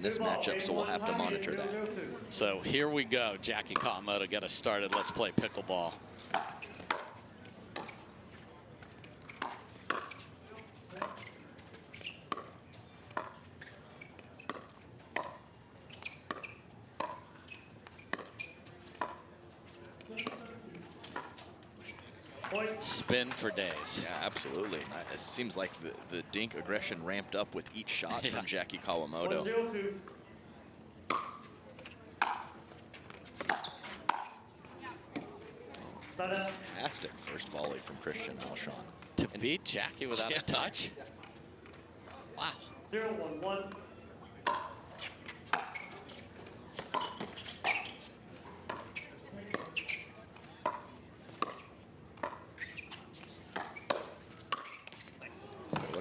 in this matchup, so we'll have to monitor that. So here we go. Jackie Kawamoto, get us started. Let's play pickleball. Spin for days. Yeah, absolutely. It seems like the dink aggression ramped up with each shot from Jackie Kawamoto. Fantastic first volley from Christian Alshon. To beat Jackie without a touch? Wow. 0-1-1.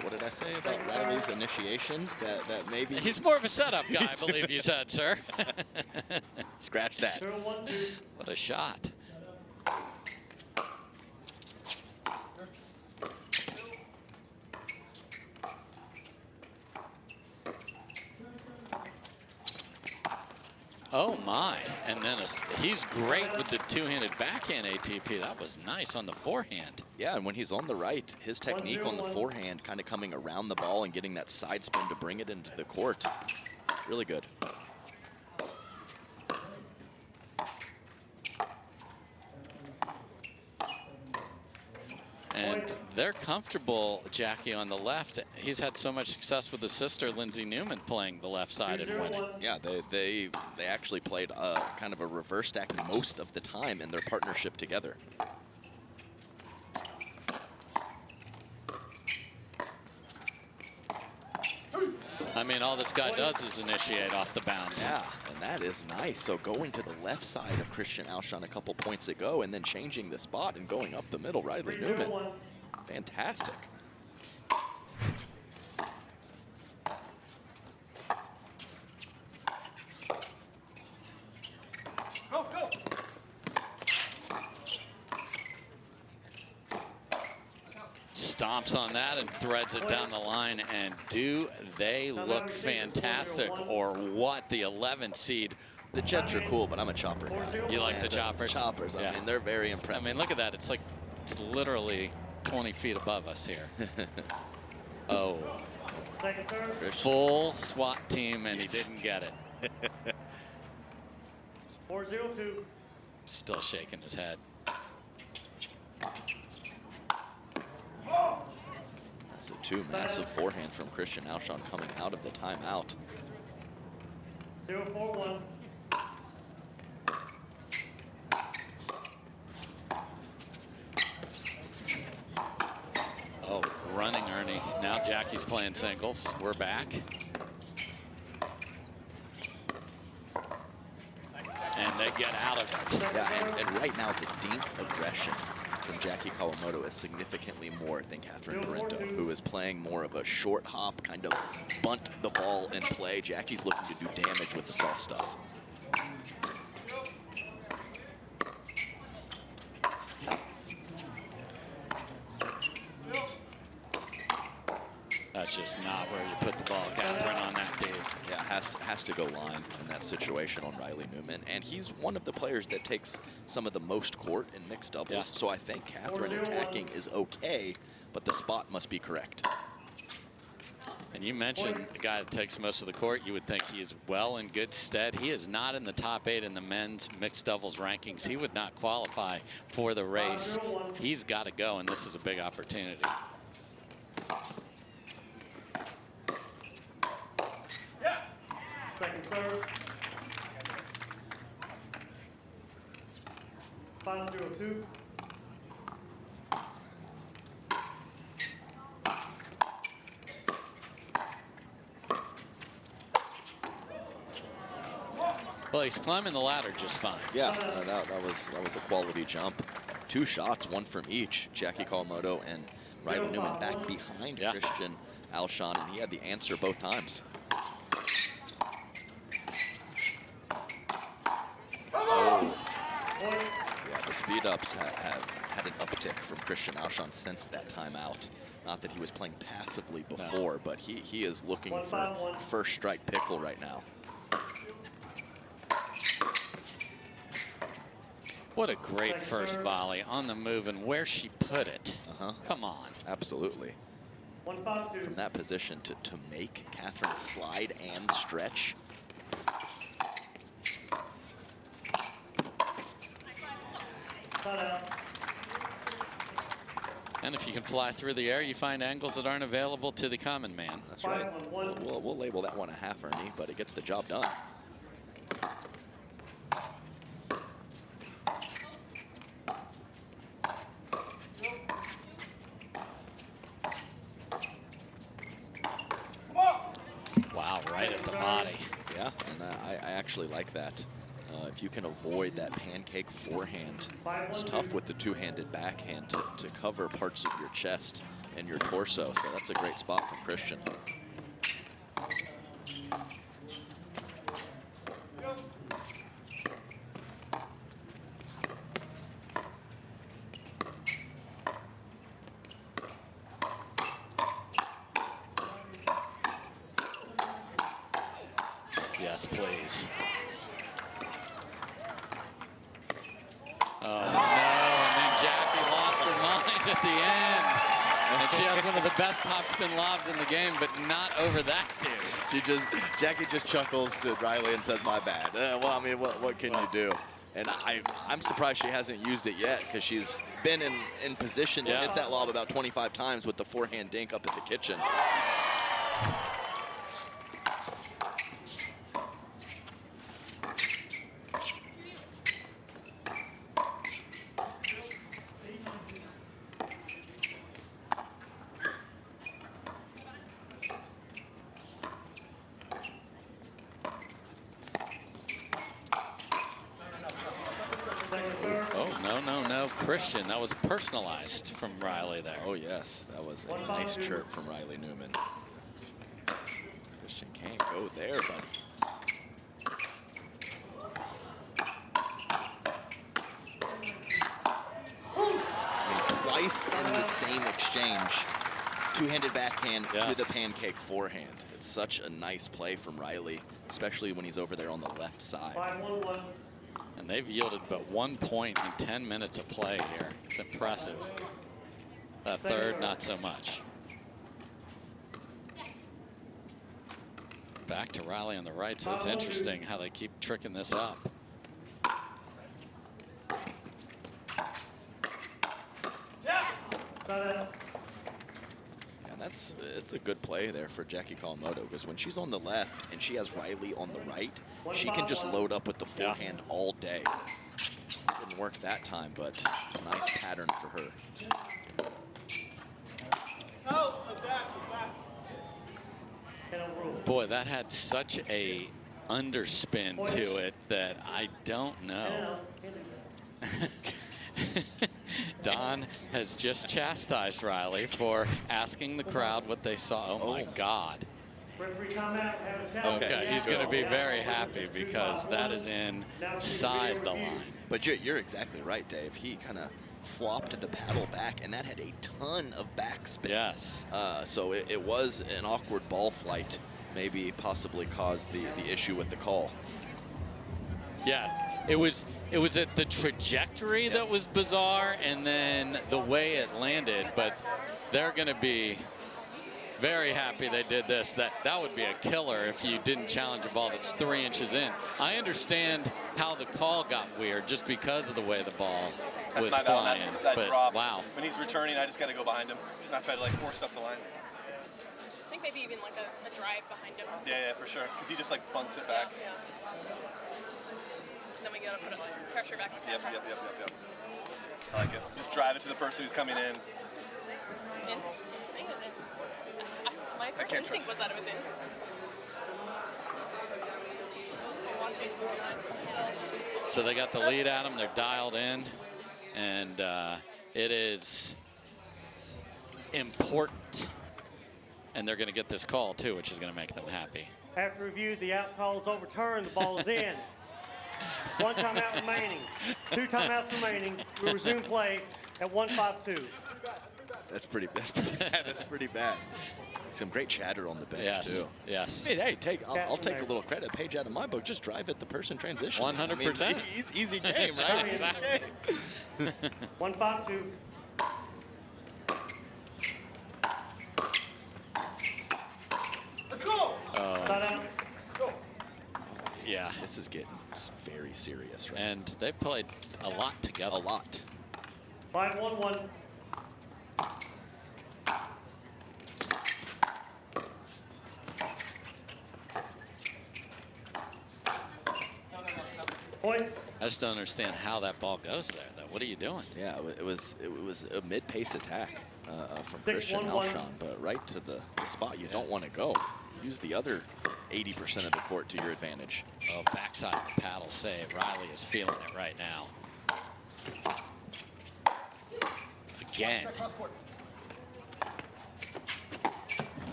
What did I say about Riley's initiations? That maybe he's more of a setup guy, I believe you said, sir. Scratch that. What a shot. Oh my, and then he's great with the two-handed backhand ATP. That was nice on the forehand. Yeah, and when he's on the right, his technique on the forehand, kind of coming around the ball and getting that side spin to bring it into the court, really good. And they're comfortable, Jackie, on the left. He's had so much success with his sister, Lindsay Newman, playing the left side and winning. Yeah, they actually played kind of a reverse stack most of the time in their partnership together. I mean, all this guy does is initiate off the bounce. Yeah, and that is nice. So going to the left side of Christian Alshon a couple points ago and then changing the spot and going up the middle, Riley Newman. Fantastic. Go, go. Stomps on that and threads it down the line. And do they look fantastic, or what? The 11th seed. The Jets are cool, but I'm a chopper guy. You like the choppers? Choppers, Yeah. I mean, they're very impressive. I mean, look at that. It's like, it's literally 20 feet above us here. Oh. Full SWAT team, and yes. He didn't get it. 4-0-2. Still shaking his head. So two massive forehands from Christian Alshon coming out of the timeout. 0-4-1. Oh, running Ernie. Now Jackie's playing singles. We're back. And they get out of it. Yeah, and right now the dink aggression from Jackie Kawamoto is significantly more than Catherine Parenteau, who is playing more of a short hop, kind of bunt the ball in play. Jackie's looking to do damage with the soft stuff. That's just not where you put the ball, Catherine, on that dude. Yeah, has to go line in that situation on Riley Newman. And he's one of the players that takes some of the most court in mixed doubles. Yeah. So I think Catherine attacking is okay, but the spot must be correct. And you mentioned the guy that takes most of the court. You would think he is well in good stead. He is not in the top 8 in the men's mixed doubles rankings. He would not qualify for the race. He's got to go, and this is a big opportunity. Second serve. 5-0-2. Well, he's climbing the ladder just fine. Yeah, that was a quality jump. 2 shots, 1 from each. Jackie Kawamoto and Riley Newman back behind Christian Alshon, and he had the answer both times. Oh. Yeah, the speed ups have had an uptick from Christian Alshon since that timeout. Not that he was playing passively before, but he is looking for first strike pickle right now. What a great first volley on the move, and where she put it. Come on. Absolutely. 1-5-2. From that position to make Catherine slide and stretch. And if you can fly through the air, you find angles that aren't available to the common man. That's right. We'll label that one a half Ernie, but it gets the job done. Wow, right at the body. Yeah, and I actually like that. If you can avoid that pancake forehand, it's tough with the two-handed backhand to cover parts of your chest and your torso. So that's a great spot from Christian. Yes, please. Oh, no, and then Jackie lost her mind at the end. And she has one of the best topspin lobs in the game, but not over that dude. Jackie just chuckles to Riley and says, my bad. Well, I mean, what can you do? And I'm surprised she hasn't used it yet, because she's been in position to hit that lob about 25 times with the forehand dink up at the kitchen. Christian, that was personalized from Riley there. Oh yes, that was a nice chirp from Riley Newman. Christian can't go there, buddy. I mean, twice in the same exchange. Two-handed backhand to the pancake forehand. It's such a nice play from Riley, especially when he's over there on the left side. 5-1-1. And they've yielded but 1 point in 10 minutes of play here. It's impressive. That third, not so much. Back to Riley on the right, so it's interesting how they keep tricking this up. It's a good play there for Jackie Kawamoto, because when she's on the left and she has Riley on the right, she can just load up with the forehand all day. Didn't work that time, but it's a nice pattern for her. Boy, that had such a underspin to it that I don't know. Don has just chastised Riley for asking the crowd what they saw. Oh my God. Okay, he's going to be very happy because that is inside the line. But you're exactly right, Dave. He kind of flopped the paddle back, and that had a ton of backspin. Yes. So it was an awkward ball flight, maybe possibly caused the issue with the call. Yeah, it was at the trajectory that was bizarre, and then the way it landed. But they're going to be very happy they did this. That would be a killer if you didn't challenge a ball that's 3 inches in. I understand how the call got weird just because of the way the ball was flying. That but drop. Wow. When he's returning, I just got to go behind him, not try to like force up the line. I think maybe even like a drive behind him. Yeah, for sure. Because he just like bunts it back. Yeah. Then we gotta put pressure back. Yep. I like it. Just drive it to the person who's coming in. My first instinct was that it was in. So they got the lead at them. They're dialed in. And it is important. And they're going to get this call, too, which is going to make them happy. After review, the out call is overturned. The ball is in. 1 timeout remaining. 2 timeouts remaining. We resume play at 1-5-2. That's pretty bad. That's pretty bad. Some great chatter on the bench, Yes. too. Yes. Hey, I'll take a little credit page out of my book. Just drive at the person transition. 100%. Easy game, right? Easy game. 1-5-2. Timeout. Yeah. This is getting very serious, right? And they played a lot together. A lot. 5-1-1. Point. I just don't understand how that ball goes there, though. What are you doing? Yeah, it was a mid-pace attack from 6-1-1. Christian Alshon, but right to the spot you don't want to go. Use the other 80% of the court to your advantage. Oh, backside of the paddle save. Riley is feeling it right now. Again.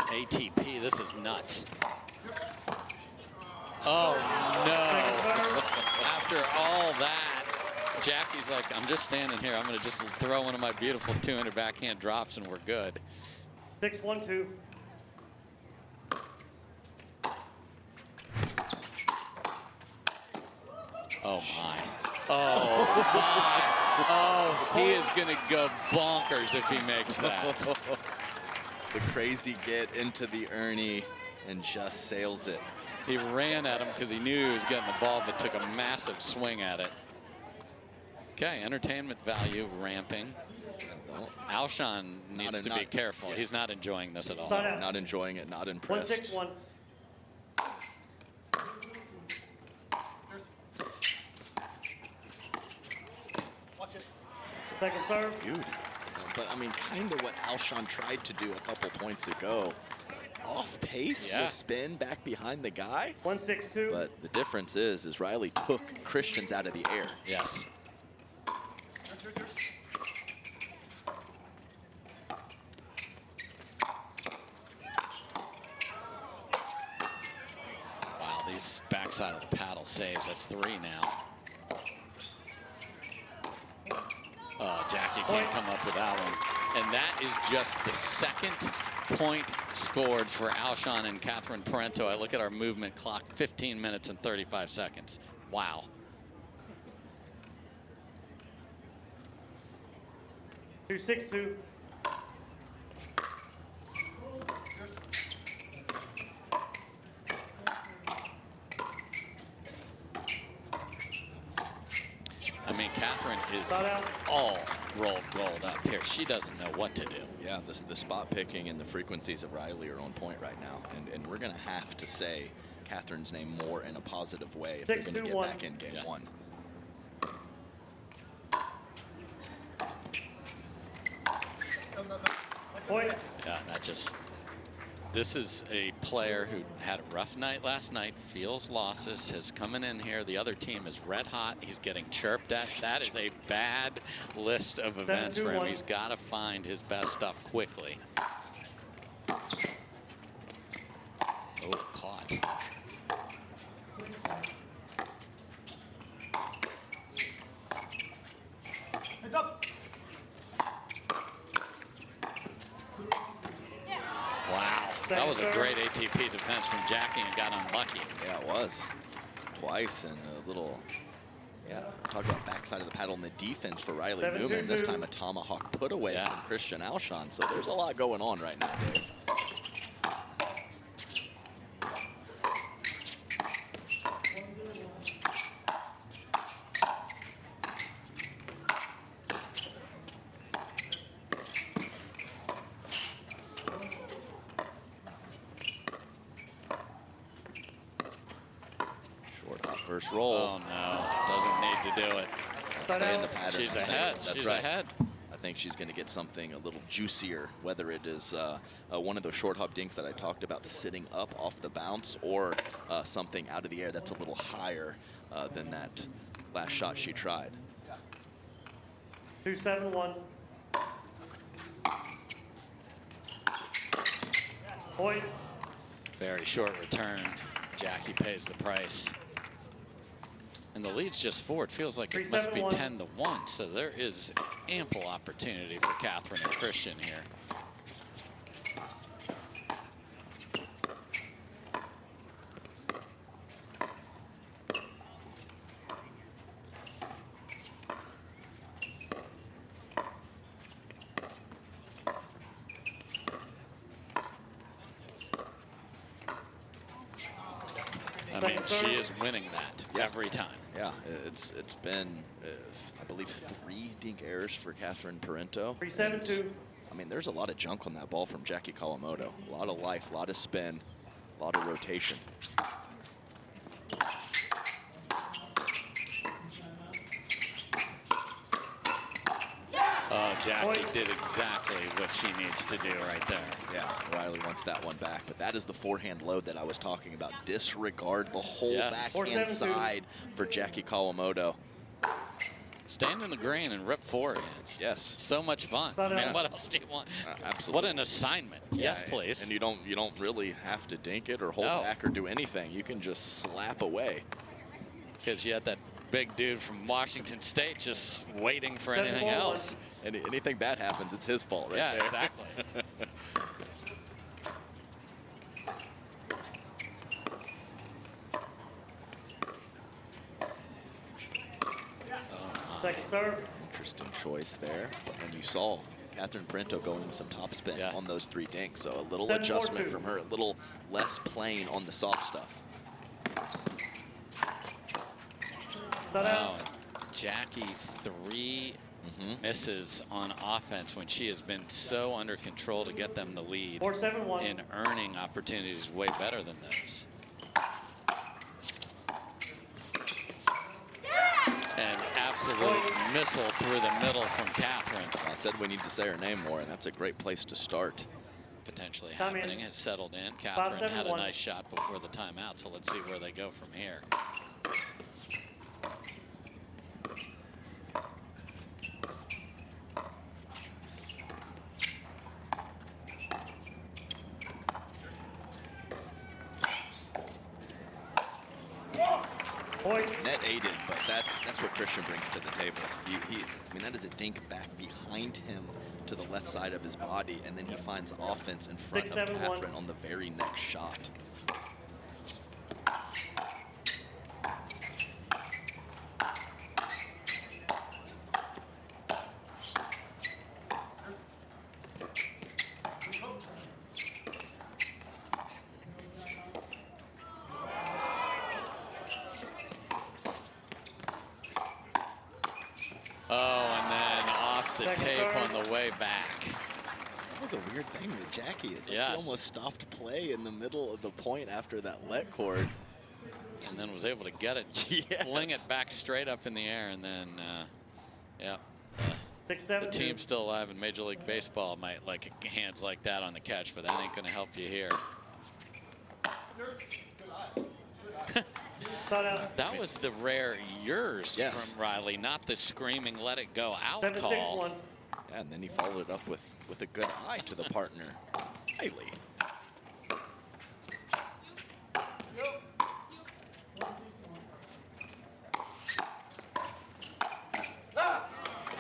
ATP, this is nuts. Oh, no. After all that, Jackie's like, I'm just standing here. I'm going to just throw one of my beautiful 200 backhand drops, and we're good. 6-1-2. Oh, my. Oh, my. Oh, he is going to go bonkers if he makes that. The crazy get into the Ernie and just sails it. He ran at him because he knew he was getting the ball, but took a massive swing at it. Okay, entertainment value ramping. Alshon needs to be careful. Yeah. He's not enjoying this at all. Not enjoying it, not impressed. 1-6-1. Second serve. Beauty. But I mean, kind of what Alshon tried to do a couple points ago. Off pace with spin back behind the guy. 1-6-2. But the difference is Riley took Christians out of the air. Yes. Wow, these backside of the paddle saves. That's 3 now. Oh, Jackie can't come up with that one. And that is just the second point scored for Alshon and Catherine Parenteau. I look at our movement clock, 15 minutes and 35 seconds. Wow. 2-6-2. I mean, Catherine is all rolled gold up here. She doesn't know what to do. Yeah, the spot picking and the frequencies of Riley are on point right now. And we're going to have to say Catherine's name more in a positive way if they're going to get back in game one. Point. Yeah, that just, this is a player who had a rough night last night, feels losses, has coming in here. The other team is red hot. He's getting chirped at. That is a bad list of events for him. He's got to find his best stuff quickly. Oh, caught. Heads up. Wow, that was a great ATP defense from Jackie and got unlucky. Yeah, it was. Twice and a little, talk about backside of the paddle and the defense for Riley Newman. This time a tomahawk put away from Christian Alshon. So there's a lot going on right now, Dave. First roll. Oh, no. Doesn't need to do it. Stay in the pattern. She's ahead. That's right. I think she's going to get something a little juicier, whether it is one of those short hop dinks that I talked about sitting up off the bounce or something out of the air that's a little higher than that last shot she tried. 2-7-1. Point. Very short return. Jackie pays the price. And the lead's just 4. It feels like it must be 10-1. So there is ample opportunity for Catherine and Christian here. I mean, she is winning that every time. Yeah, it's been, I believe, 3 dink errors for Catherine Parenteau. 3-7-2. I mean, there's a lot of junk on that ball from Jackie Kawamoto. A lot of life, a lot of spin, a lot of rotation. Oh, Jackie did exactly what she needs to do right there. Yeah, Riley wants that one back, but that is the forehand load that I was talking about. Disregard the whole backhand side for Jackie Kawamoto. Stand in the green and rip forehands. Yes. So much fun. I mean, what else do you want? Absolutely. What an assignment. Yes, please. And you don't really have to dink it or hold back or do anything. You can just slap away. Because you had that big dude from Washington State just waiting for anything else. Anything bad happens, it's his fault, right? Yeah, there. exactly. Second serve. Interesting choice there. And you saw Catherine Parenteau going with some topspin on those 3 dinks. So a little adjustment from her, a little less plain on the soft stuff. Wow. Jackie 3 misses on offense when she has been so under control to get them the lead. 4-7-1. And earning opportunities way better than those. An absolute missile through the middle from Catherine. I said we need to say her name more, and that's a great place to start. Potentially happening. Has settled in. Catherine had a nice shot before the timeout, so let's see where they go from here. Net aided, but that's what Christian brings to the table. I mean, that is a dink back behind him to the left side of his body, and then he finds offense in front of Catherine on the very next shot. Weird thing with Jackie is like she almost stopped play in the middle of the point after that let cord, and then was able to get it, fling it back straight up in the air, and then the team still alive in Major League Baseball might like hands like that on the catch, but that ain't going to help you here. That was the rare yours from Riley, not the screaming let it go out call. Yeah, and then he followed it up with a good eye to the partner, Riley.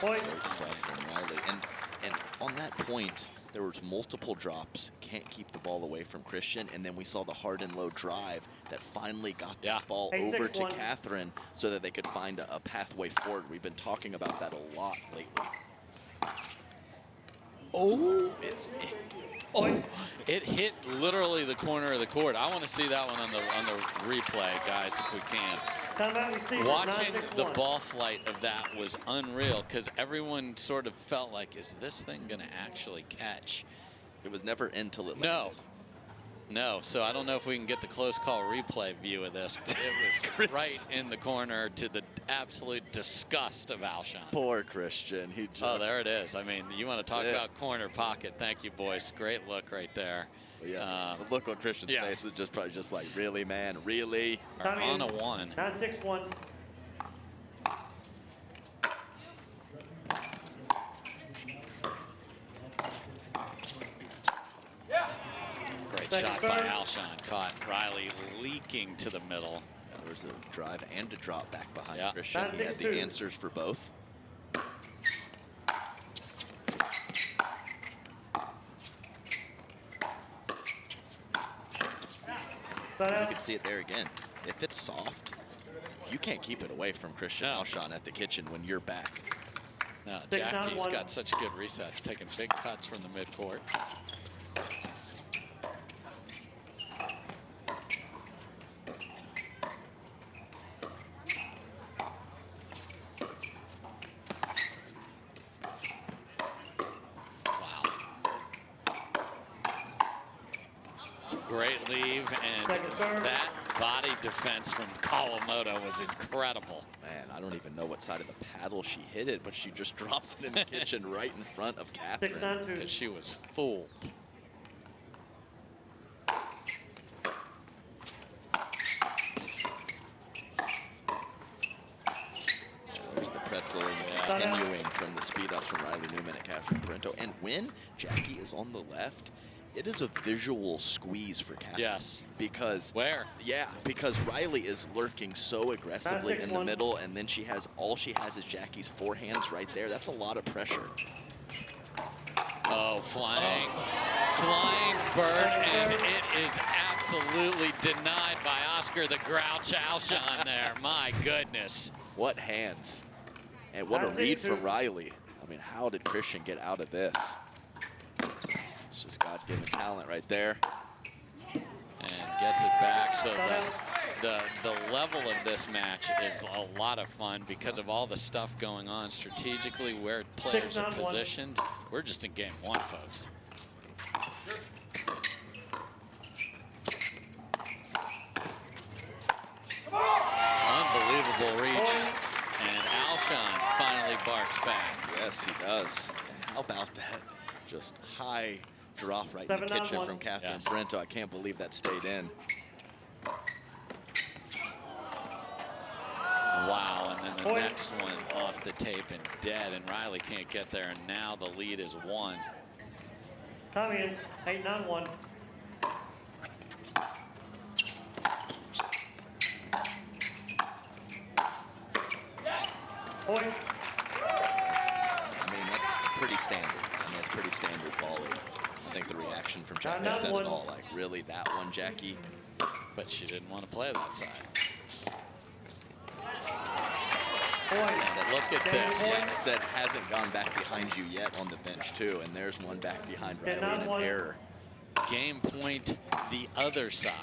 Great stuff from Riley. And on that point, there was multiple drops. Can't keep the ball away from Christian. And then we saw the hard and low drive that finally got the ball over to Catherine so that they could find a pathway forward. We've been talking about that a lot lately. Oh, it hit literally the corner of the court. I want to see that one on the replay, guys, if we can. Watching the ball flight of that was unreal because everyone sort of felt like, is this thing going to actually catch? It was never in till it landed. No, so I don't know if we can get the close call replay view of this, but it was right in the corner to the absolute disgust of Alshon. Poor Christian. He just, oh, there it is. I mean, you want to talk about corner pocket. Thank you, boys. Great look right there. Yeah, the look on Christian's face is just probably just like, really, man, really? On a 1. 9-6-1. Great shot by Alshon. Caught Riley leaking to the middle. Yeah, there was a drive and a drop back behind Christian. He had the answers for both. You can see it there again. If it's soft, you can't keep it away from Christian Alshon at the kitchen when you're back. No, Jackie's got such good resets, taking big cuts from the midcourt. Great leave, and that body defense from Kawamoto was incredible. Man, I don't even know what side of the paddle she hit it, but she just drops it in the kitchen right in front of Catherine. Because she was fooled. There's the pretzel continuing from the speed ups from Riley Newman and Catherine Parenteau. And when Jackie is on the left, it is a visual squeeze for Catherine. Yes. Because where? Because Riley is lurking so aggressively in the middle, and then all she has is Jackie's forehands right there. That's a lot of pressure. Oh, flying bird, and it is absolutely denied by Oscar the Grouch Alshon there. My goodness. What hands. And what a read from Riley. I mean, how did Christian get out of this? It's just God-given talent right there. And gets it back. So the level of this match is a lot of fun because of all the stuff going on strategically, where players are positioned. We're just in game one, folks. Unbelievable reach. And Alshon finally barks back. Yes, he does. And how about that? Just high drop right in the kitchen from Catherine Parenteau. I can't believe that stayed in. Wow, and then the next one off the tape and dead, and Riley can't get there, and now the lead is 1. Come in, 8-9-1. Point. I mean, that's pretty standard. I mean, that's pretty standard volley. I think the reaction from Jackie said it all. Like, really, that one, Jackie? But she didn't want to play that side. And look at this. It said hasn't gone back behind you yet on the bench, too. And there's one back behind Riley in an error. Game point the other side.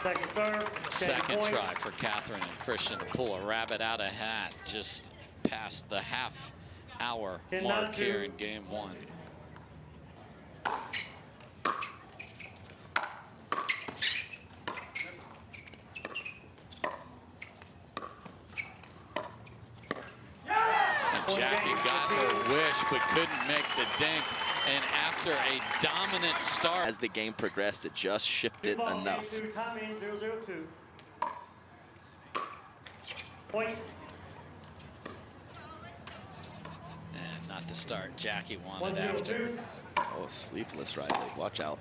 Second serve. Second try for Catherine and Christian to pull a rabbit out of hat just past the half-hour mark here in game 1. And Jackie got her wish but couldn't make the dink. And after a dominant start, as the game progressed, it just shifted enough. Time in, 0-0-2. Point. and not the start Jackie wanted after. Oh, sleeveless Riley. Watch out.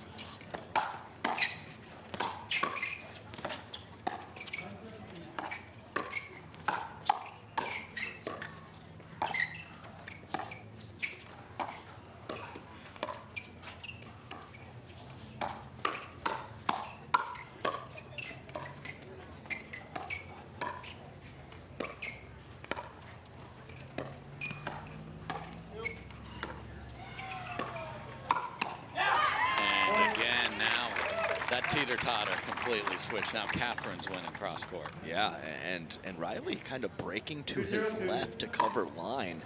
Teeter-totter completely switched. Now Catherine's winning cross court. Yeah, and Riley kind of breaking to his left to cover line.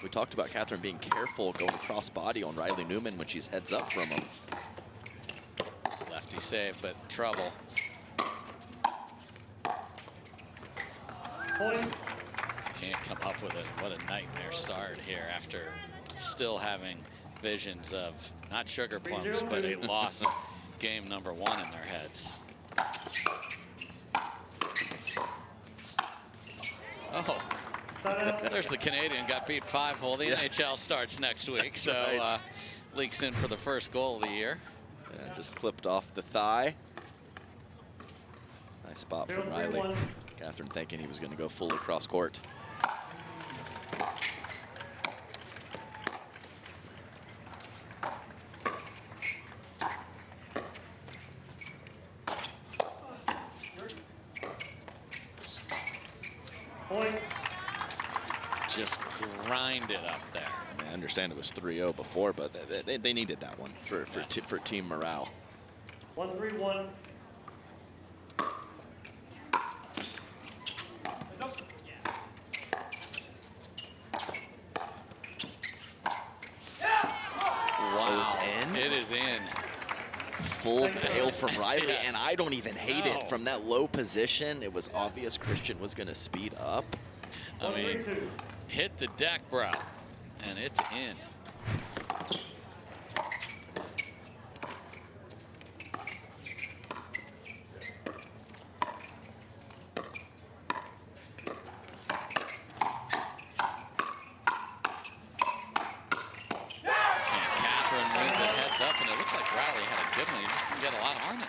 We talked about Catherine being careful going cross body on Riley Newman when she's heads up from him. Lefty save, but trouble. Can't come up with it. What a nightmare start here after still having visions of not sugar plums, but a lost game number 1 in their heads. Oh, there's the Canadian, got beat 5-hole. The NHL starts next week, so leaks in for the first goal of the year. Yeah, just clipped off the thigh. Nice spot from Riley. Catherine thinking he was going to go fully cross court. Point. Just grind it up there. I understand it was 3-0 before, but they needed that one for team morale. 1-3-1. Wow. in? It is in. Full bail from Riley, Yes. and I don't even hate No. it. From that low position, it was obvious Christian was going to speed up. I mean, 1-3-2. hit the deck, bro, and it's in.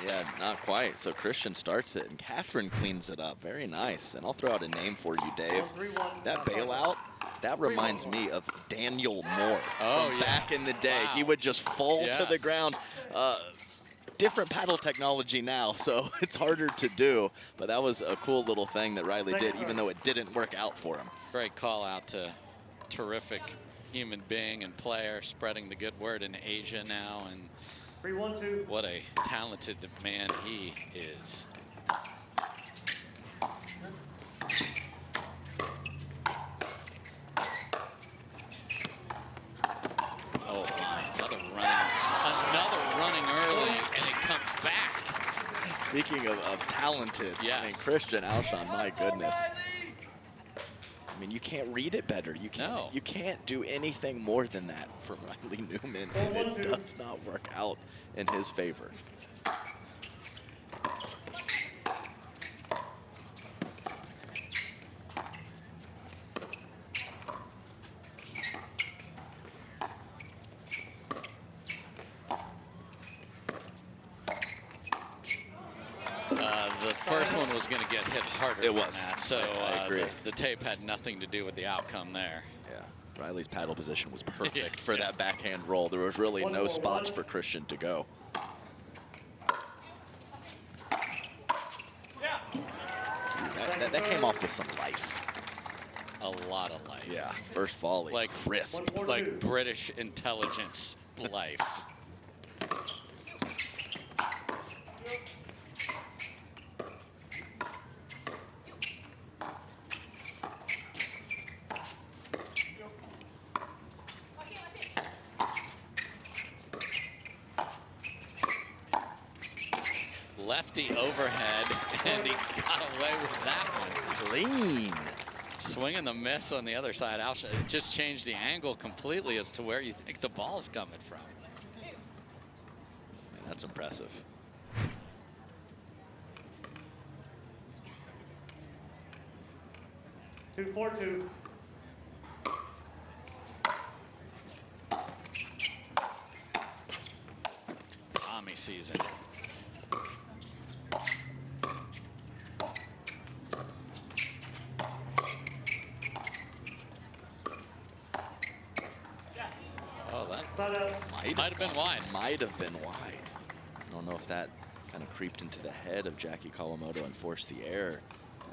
Yeah, not quite. So Christian starts it, and Catherine cleans it up. Very nice. And I'll throw out a name for you, Dave. 1-3-1. That bailout, that reminds me of Daniel Moore Oh, from back yes. in the day. Wow. He would just fall to the Yes. ground. Different paddle technology now, so it's harder to do. But that was a cool little thing that Riley did, even though it didn't work out for him. Great call out to terrific human being and player, spreading the good word in Asia now, and 3-1-2. what a talented man he is. Oh, another running early, and it comes back. Speaking of talented, I mean, Yes. Christian Alshon, my goodness. I mean, you can't read it better. You can't. No. You can't do anything more than that from Riley Newman, and it does not work out in his favor. The first one was going to get hit harder It than was. that, so I agree. the tape had nothing to do with the outcome there. Yeah, Riley's paddle position was perfect Yes, for yeah. that backhand roll. There was really no 1-4-1. spots for Christian to go. That came off with some life. A lot of life. Yeah, first volley, Like crisp. 1-4-2. Like British intelligence life. Lefty overhead, and he got away with that one. Clean. Swing and the miss on the other side. Alshon, it just changed the angle completely as to where you think the ball's coming from. Man, that's impressive. Two, 4-2. Tommy season. Oh, that Side out. might have been wide. Might have been wide. I don't know if that kind of creeped into the head of Jackie Kawamoto and forced the error.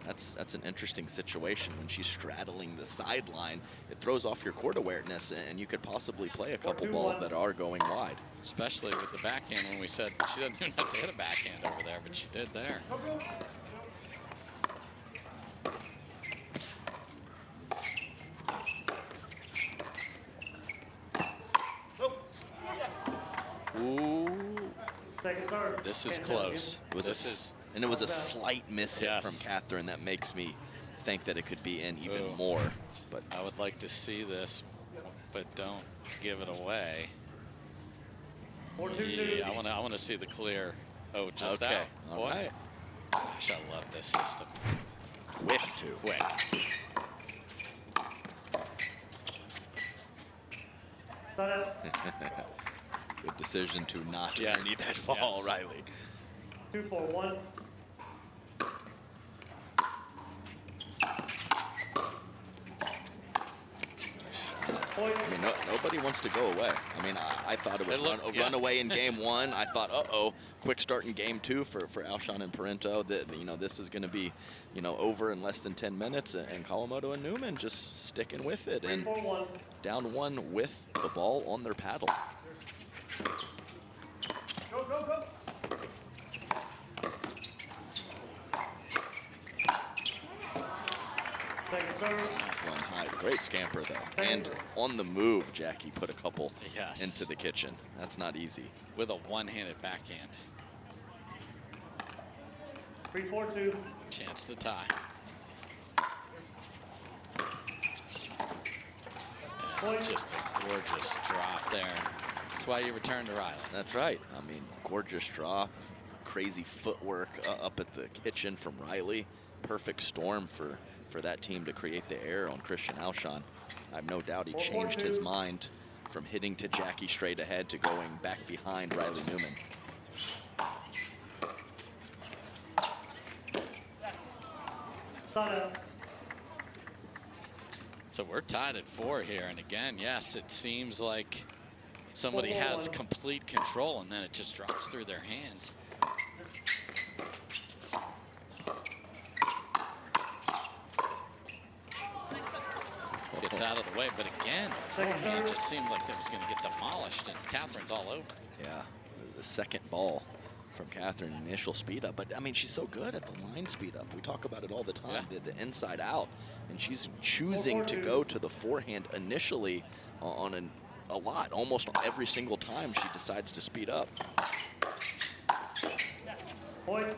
That's an interesting situation when she's straddling the sideline. It throws off your court awareness, and you could possibly play a couple 4-2-1. balls that are going wide. Especially with the backhand when we said she doesn't even have to hit a backhand over there, but she did there. Ooh, Second, third. this is Can't close. It was This is and it was a slight miss hit Yes. from Catherine that makes me think that it could be in even Ooh. more. But I would like to see this, but don't give it away. 4-2-2. Yeah, I want to see the clear. Oh, just okay, out. all Boy, right, Gosh, I love this system. quick too. Quick. Side out. Good decision to not Yes. underneath that ball, Yes. Riley. 2-4-1. I mean, nobody wants to go away. I mean, I thought it was looked, run away in game one. I thought, uh-oh, quick start in game two for Alshon and Parenteau. That, you know, this is going to be, you know, over in less than 10 minutes. And Kawamoto and Newman just sticking with it. And down one with the ball on their paddle. Go, go, go. Second serve. He's going high. Great scamper, though. And on the move, Jackie put a couple Yes. into the kitchen. That's not easy. With a one-handed backhand. 3-4-2. Chance to tie. And just a gorgeous drop there. That's why you return to Riley. That's right. I mean, gorgeous drop. Crazy footwork up at the kitchen from Riley. Perfect storm for that team to create the error on Christian Alshon. I have no doubt he changed his mind from hitting to Jackie straight ahead to going back behind Riley Newman. So we're tied at 4 here. And again, yes, it seems like somebody has complete control and then it just drops through their hands. Gets out of the way, but again, forehand just seemed like it was going to get demolished, and Catherine's all over. Yeah, the second ball from Catherine, initial speed up. But, I mean, she's so good at the line speed up. We talk about it all the time, the inside out. And she's choosing to go to the forehand initially on a lot, almost every single time she decides to speed up. Point.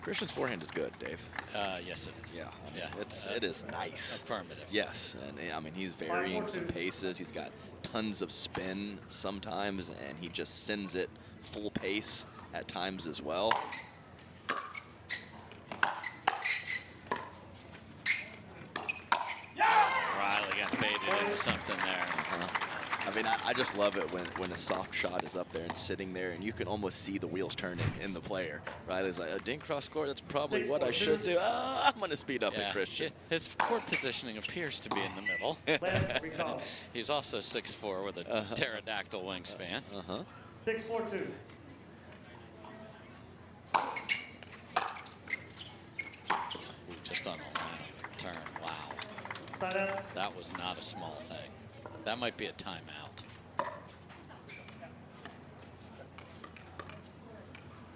Christian's forehand is good, Dave. Yes, it is. Yeah, it is nice. Affirmative. Yes, and I mean, he's varying some paces. He's got tons of spin sometimes, and he just sends it full pace at times as well. Riley got baited into something there. I mean, I just love it when a soft shot is up there and sitting there, and you can almost see the wheels turning in the player. Riley's like, a dink cross court, that's probably what I should do. I'm going to speed up at Christian. His court positioning appears to be in the middle. He's also 6'4" with a pterodactyl wingspan. 6-4-2. Just on the line of turn. Wow. Side up. That was not a small thing. That might be a timeout.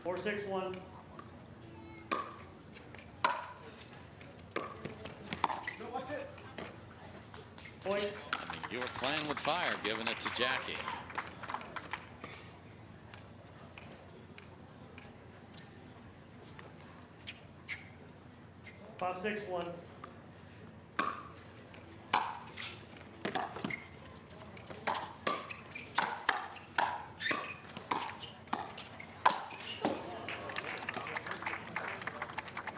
4-6-1. Point. I mean, you were playing with fire, giving it to Jackie. Five, 6-1.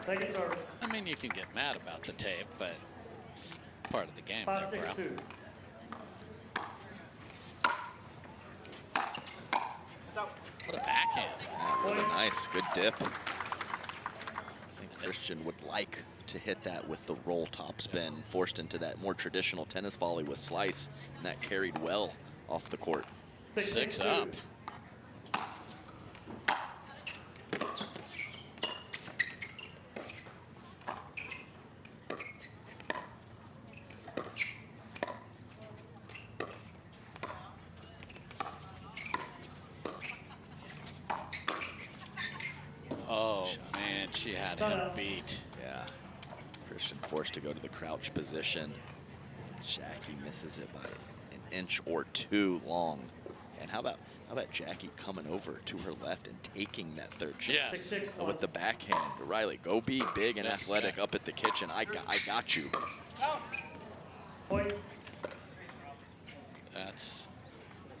Second serve. I mean, you can get mad about the tape, but it's part of the game. 5-6-2. What a backhand. Yeah, really nice, good dip. I think Christian would like to hit that with the roll top spin, forced into that more traditional tennis volley with slice, and that carried well off the court. 6 up. Oh, man, she had him beat. Yeah, Christian forced to go to the crouch position. Jackie misses it by an inch or two long. And how about Jackie coming over to her left and taking that third shot? Yes. With the backhand. Riley, go be big and athletic up at the kitchen. I got you. Point. That's,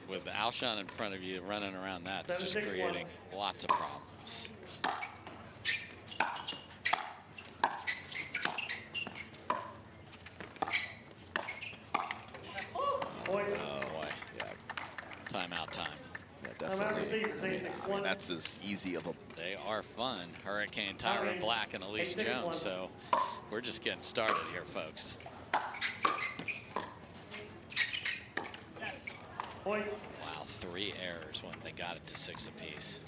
with Alshon in front of you running around, that's just 7-6-1. creating lots of problems. Point. Oh, boy. Yeah, Timeout time. definitely. I mean, that's as easy of a... They are fun. Hurricane, Tyra Black, and Elise Jones. So we're just getting started here, folks. Point. Wow, 3 errors when they got it to 6 apiece.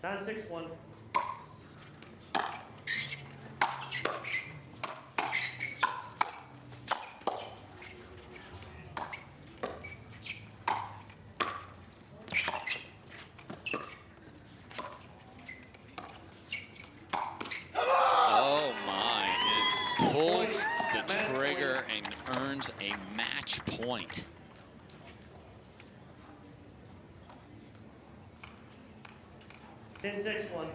9-6-1. Oh my, it pulls the trigger and earns a match point. 10-6-1.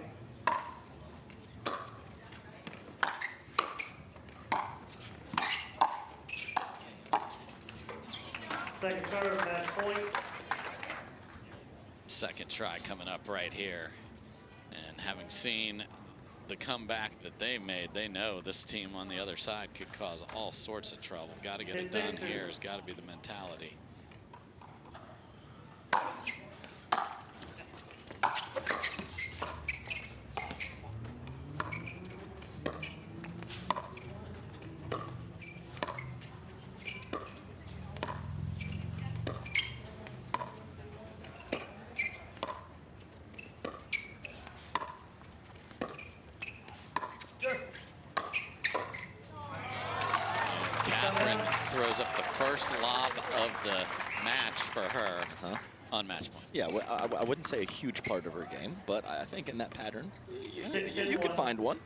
Second serve, match point. Second try coming up right here. And having seen the comeback that they made, they know this team on the other side could cause all sorts of trouble. Got to get it done here has got to be the mentality. Throws up the first lob of the match for her on match point. Yeah, well, I wouldn't say a huge part of her game, but I think in that pattern, you could find one.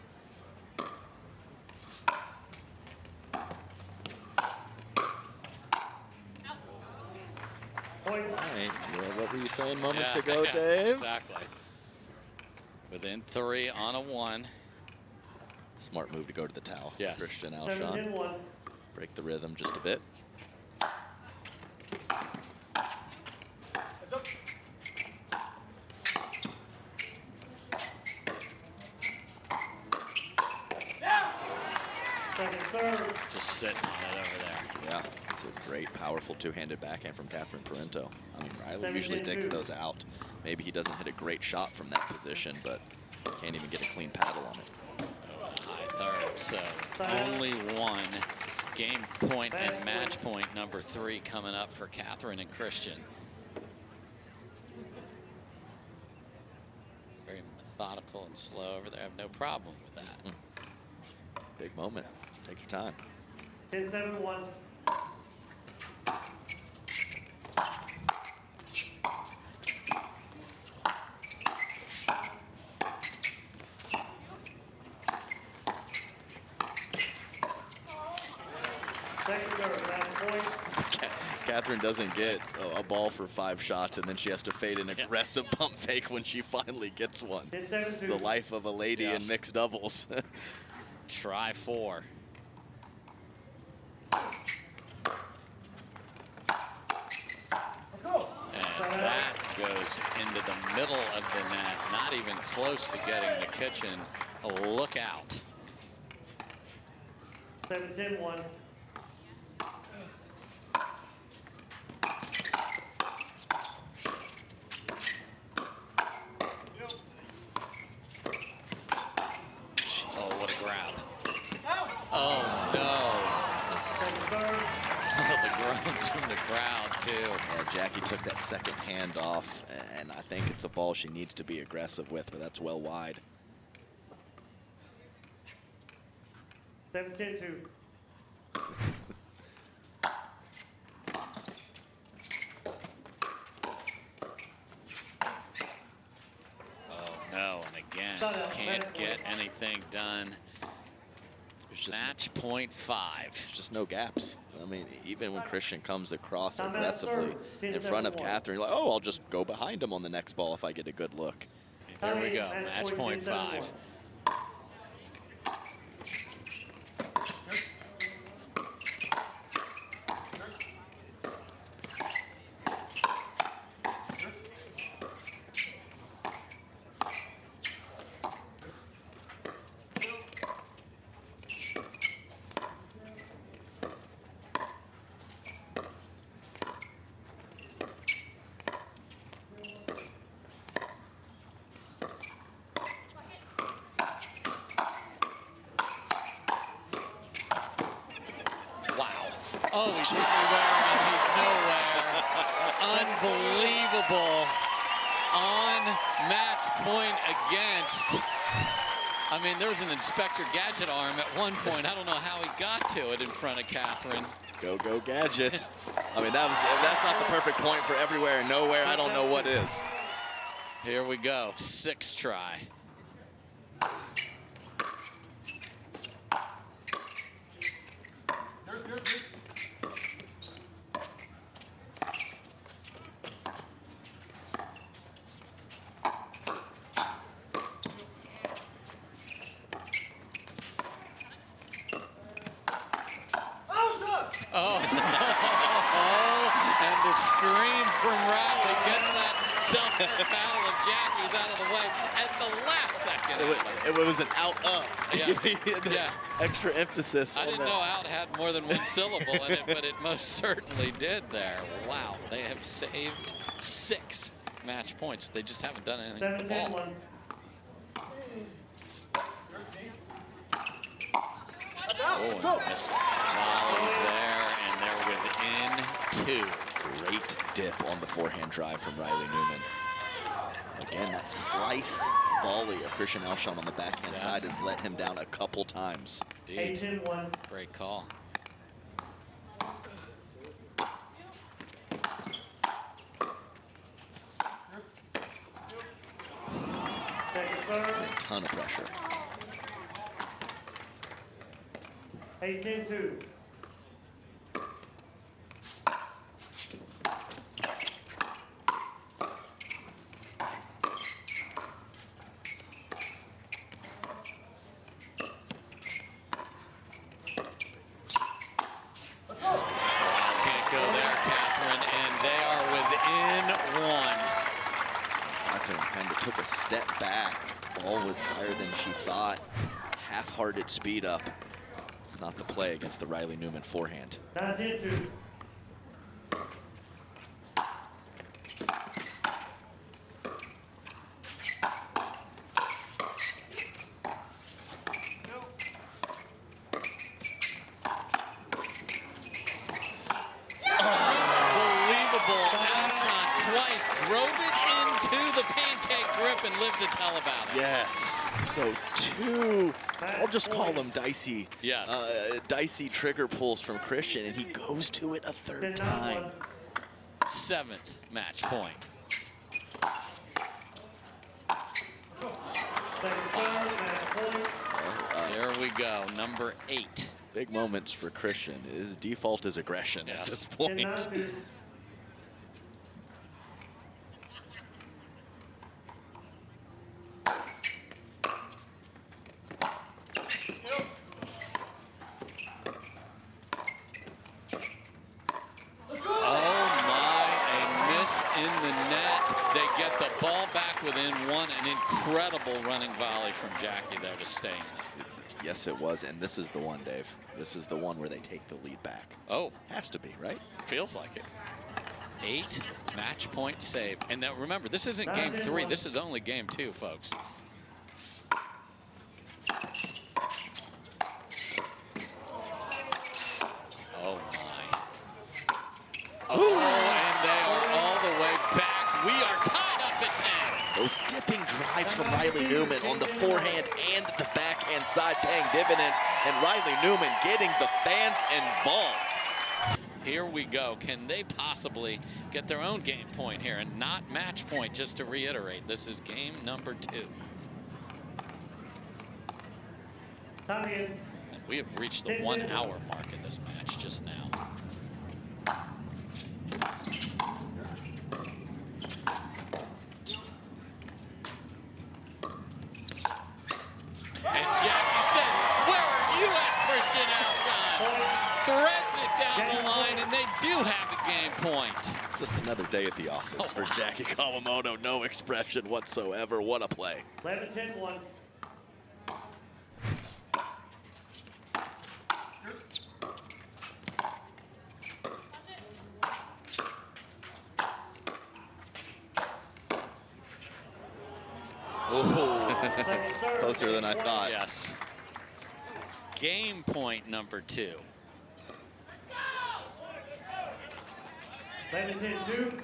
Point. All right, yeah, what were you saying moments Yeah, ago, yeah, Dave? Exactly. Within 3 on a 1. Smart move to go to the towel. Yes. Christian Alshon. 17-1. Break the rhythm just a bit. Second serve. Just sitting on it over there. Yeah, it's a great, powerful two-handed backhand from Parenteau. I mean, Riley usually 17-2. digs those out. Maybe he doesn't hit a great shot from that position, but can't even get a clean paddle on it. High third, so only 1 game point and match point number 3 coming up for Catherine and Christian. Very methodical and slow over there. I have no problem with that. Big moment. Take your time. 10-7-1. Second serve, match point. Catherine doesn't get a ball for 5 shots, and then she has to fade an aggressive pump fake when she finally gets one. 10-7-2. The life of a lady in mixed doubles. Try 4. And that goes into the middle of the net, not even close to getting the kitchen. Look out. 7-10-1. Oh, what a grab. Oh, no. Second serve. The groans from the crowd, too. Yeah, Jackie took that second hand off, and I think it's a ball she needs to be aggressive with, but that's well wide. 7-10-2. Oh, no, and again, can't get anything done. There's just Match point 5. There's just no gaps. I mean, even when Christian comes across Timeout aggressively serve. in front of 10-7-1. Catherine, you're like, oh, I'll just go behind him on the next ball if I get a good look. There we go, match point 5. Oh, he's everywhere, and he Unbelievable on match point against. I mean, there was an Inspector Gadget arm at one point. I don't know how he got to it in front of Catherine. Go, go, Gadget. I mean, that's not the perfect point for everywhere and nowhere. I don't know what is. Here we go, 6th try. Oh, and the scream from Riley gets that self-hurt battle of Jackie's out of the way at the last second. It was an out up. Yeah. Yeah. Extra emphasis I on didn't that. know out had more than one syllable in it, but it most certainly did there. Wow, they have saved 6 match points. They just haven't done anything with the ball. 17-1. Oh, and missed volley there, and they're within 2. Great dip on the forehand drive from Riley Newman. Again, that slice volley of Christian Alshon on the backhand side has let him down a couple times. Indeed. 18-1. Great call. Second serve. A ton of pressure. 18-2. Can't go there, Catherine, and they are within 1. Catherine kind of took a step back. Ball was higher than she thought. Half-hearted speed up. It's not the play against the Riley Newman forehand. 19-2. Unbelievable. Alshon twice drove it into the pancake grip and lived to tell about it. Yes. So 2, I'll just call them dicey. Yes. Dicey trigger pulls from Christian, and he goes to it a 3rd time. 7th match point. Second serve, match point. There we go, number 8. Big moments for Christian. His default is aggression at Yes. this point. 10-2. In the net, they get the ball back within 1. An incredible running volley from Jackie there to stay in it. Yes, it was, and this is the one, Dave. This is the one where they take the lead back. Oh, Has to be, right? feels like it. 8 match point save. And now remember, this isn't game 3. This is only game 2, folks. Oh, my. Oh, and they are all the way back. We are tied up at 10. Those dipping drives from Riley Newman on the forehand and the backhand side paying dividends, and Riley Newman getting the fans involved. Here we go. Can they possibly get their own game point here and not match point? Just to reiterate, this is game number 2. Time again. And we have reached the 1 hour mark in this match just now. And Jackie says, "Where are you at, Christian Alshon?" Threads it down the line, and they do have a game point. Just another day at the office for Jackie Kawamoto. No expression whatsoever. What a play. 11-10-1. Second serve. Closer than I thought. Yes. Game point number 2. 11-10-2.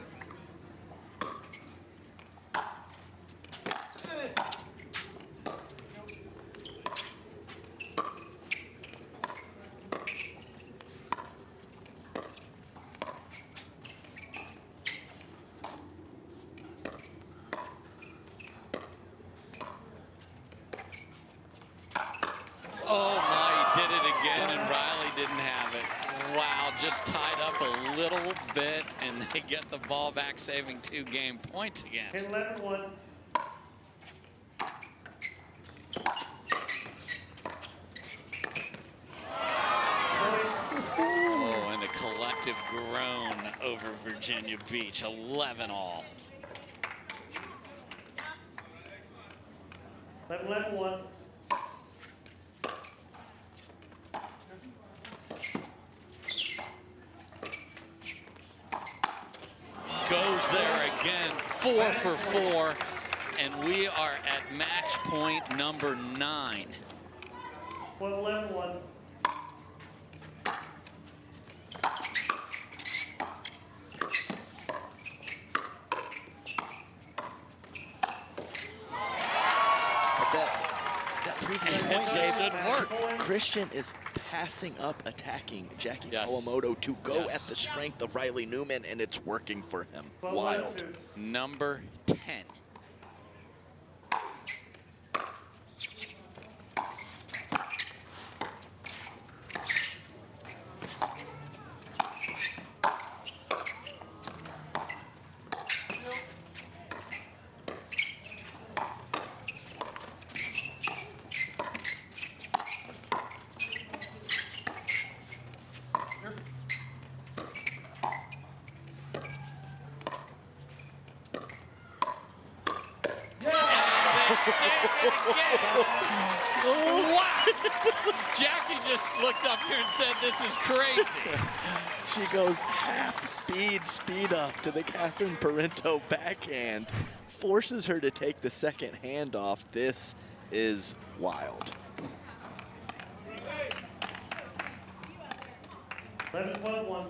just tied up a little bit, and they get the ball back, saving 2 game points against. 11-1. Oh, and a collective groan over Virginia Beach, 11-all. 11-1. Goes there again, 4 for 4, and we are at match point number 9. 11-1. That previous And point, it Dave, didn't work. Christian is passing up, attacking Jackie Yes. Kawamoto to go Yes. at the strength of Riley Newman, and it's working for him. 12-1. Wild. Number 10. Wow! Jackie just looked up here and said, "This is crazy." She goes half speed up to the Catherine Parenteau backhand, forces her to take the second hand off. This is wild. 11-12-1.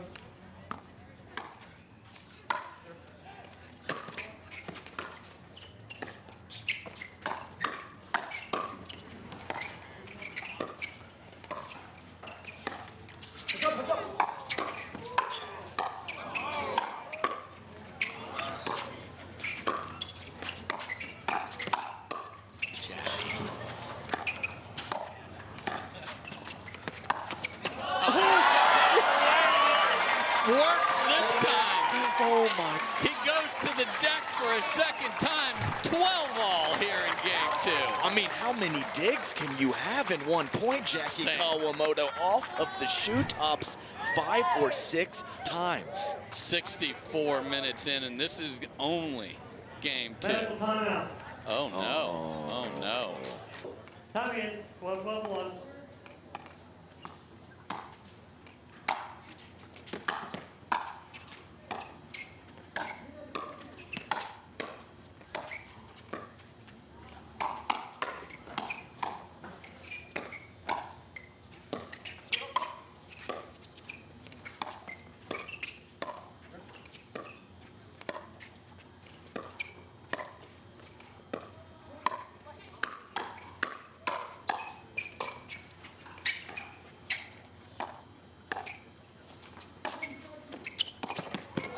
Works this time. Oh my. He goes to the deck for a second time. 12-all here in game 2. I mean, how many digs can you have in one point, Jackie Same. Kawamoto? Off of the shoe tops 5 or 6 times. 64 minutes in, and this is only game 2. Medical timeout. Oh no! Oh no! Time in. 12-12-1.